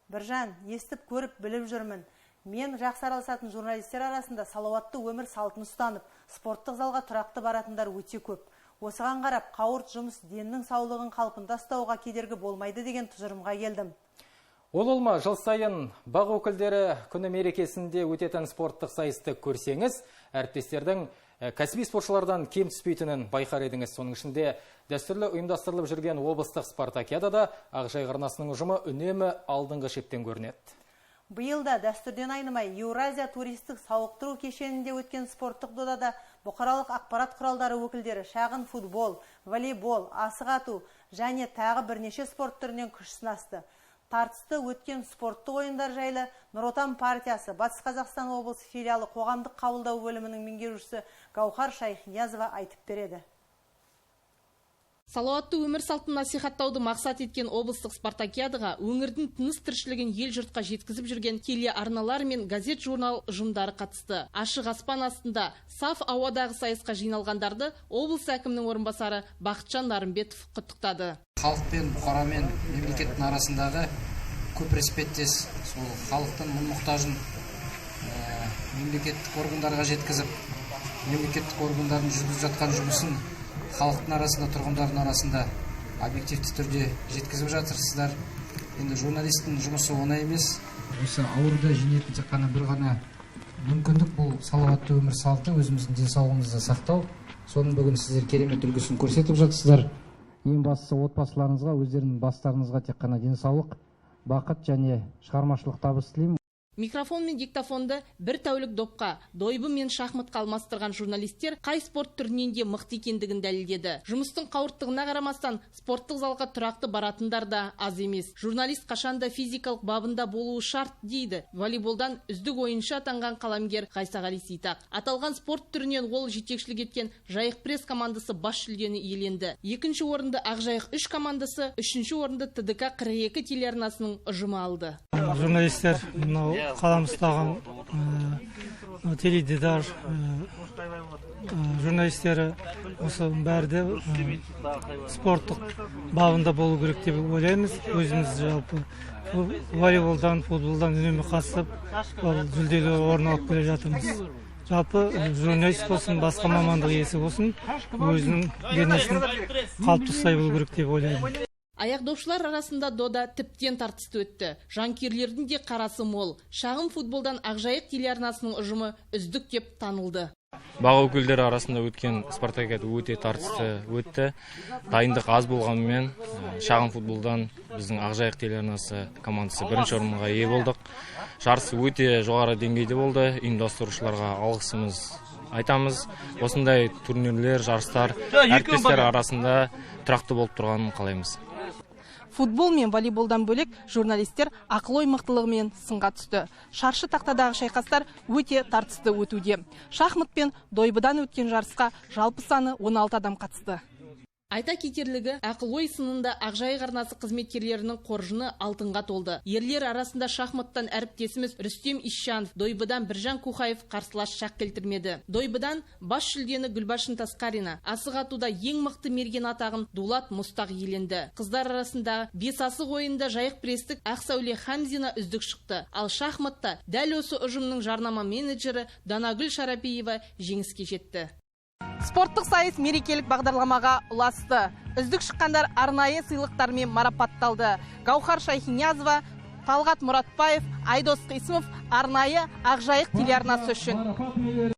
Біржан, естіп көріп біліп жүрмін. Мен жақсы араласатын журналистер арасында салауатты өмір салтын ұстанып, спорттық залға тұрақты баратындар өте көп. Осыған қарап, қауырт жұмыс деннің саулығын қалпында ұстауға кедергі болмайды деген тұжырымға келдім. Олма жыл сайын бақ өкілдері күні мерекесінде өтетін спорттық сайысты көрсеңіз, әріптестердің кәсіби спортшылардан кем түспейтінін байқар едіңіз. Соның ішінде дәстүрлі ұйымдастырылып жүрген облыстық спартакиадада Ақжайық арнасының ұжымы үнемі алдыңғы шептен көрінеді. Биылда дәстүрден айнымай Еуразия туристік сауықтыру кешенінде өткен спорттық додада бұқаралық ақпарат құралдары өкілдері шағын футбол, волейбол, асық ату және тағы бірнеше спорт түрінен күш сынасты. Тартысты өткен спорттық ойындар жайлы Нұр Отан партиясы Батыс Қазақстан облысы филиалы қоғамдық қабылдау бөлімінің меңгерушісі Гаухар Шайхниязова айтып береді. Салауатты өмір салтын насихаттауды мақсат еткен облыстық спартакиадаға өңірдің тыныс тіршілігін ел жұртқа жеткізіп жүрген телеарналар мен газет-журнал ұжымдары қатысты. Ашық аспан астында саф ауадағы сайысқа жиналғандарды облыс әкімінің орынбасары Бақытжан Нарымбетов құттықтады. Халық пен бұқара мен мемлекеттің арасындағы көп респеттес, сол халықтың мұқтажын мемлекеттік органдарға жеткізіп, мемлекеттік органдардың жүргізіп жатқан жұмысын халықтың арасында, тұрғындардың арасында объективті түрде жеткізіп жатырсыздар. Енді журналистің жұмысы оңай емес. Осы ауырды жеңетін тек қана бір ғана мүмкіндік, бұл салауатты өмір салты, өзіміздің денсаулығымызды сақтау. Соның бүгін сіздер керемет үлгісін көрсетіп жатсыздар. Ең бастысы отбасыларыңызға, өздерінің бастарыңызға тек қана денсаулық, бақыт және шығармашылық табыс тілеймін. Микрофон мен диктофонды бір тәулік допқа, дойбы мен шахматқа алмастырған журналистер қай спорт түрінен де мықты екендігін дәлелдеді. Жұмыстың қауырттығына қарамастан спорттық залға тұрақты баратындар да аз емес. Журналист қашанда физикалық бабында болуы шарт дейді волейболдан үздік ойыншы атанған қаламгер Қайсағали Сейтақ. Аталған спорт түрінен ол жетекшілік еткен Жайық пресс командасы бас жүлдені иеленді. Екінші орынды Ақжайық 3 командасы, үшінші орынды ТДК 42 телеарнасының ұжымы алды. Журналистер қаламыстаған теледидар журналистері осы бәрі спорттық бабында болу керек деп ойлаймыз. Өзіміз жалпы волейболдан, футболдан үнемі қатысып, жүлделі орын алып келе жатырмыз. Жалпы журналист болсын, басқа мамандық иесі болсын, өзінің бейнесін қалыпты ұстай болу керек деп ойлаймын. Аяқдопшылар арасында дода тіптен тартысты өтті. Жанкүйерлердің де қарасы мол. Шағын футболдан Ақжайық телеарнасының ұжымы үздік деп танылды. Бақ өкілдері арасында өткен спартакиада өте тартысты өтті. Дайындық аз болғанымен шағын футболдан біздің Ақжайық телеарнасы командасы бірінші орынға ие болдық. Жарыс өте жоғары деңгейде болды. Ұйымдастырушыларға алғысымыз айтамыз. Осындай турнирлер, жарыстар әріптестер арасында тұрақты болып тұрғанын қалаймыз. Футбол мен волейболдан бөлек журналистер ақыл-ой мықтылығымен сынға түсті. Шаршы тақтадағы шайқастар өте тартысты өтуде. Шахмат пен дойбыдан өткен жарысқа жалпы саны 16 адам қатысты. Айта кетерлігі, ақыл-ой сынында Ақжайық арнасы қызметкерлерінің қоржыны алтынға толды. Ерлер арасында шахматтан әріптесіміз Рүстем Исжанов, дойбыдан Біржан Кухаев қарсылас шақ келтірмеді. Дойбыдан бас жүлдені Гүлбаршын Тасқарина, асық атуда ең мықты мерген атағын Дулат Мұстақ иеленді. Қыздар арасында бес асық ойында Жайық престік Ақсәуле Хамзина үздік шықты. Ал шахматта дәл осы ұжымның жарнама менеджері Данагүл Шарапиева жеңіске жетті. Спорттық сайыс мерекелік бағдарламаға ұласты. Үздік шыққандар арнайы сыйлықтармен марапатталды. Гаухар Шайхниязова, Талғат Мұратбаев, Айдос Қисымов арнайы Ақжайық телеарнасы үшін.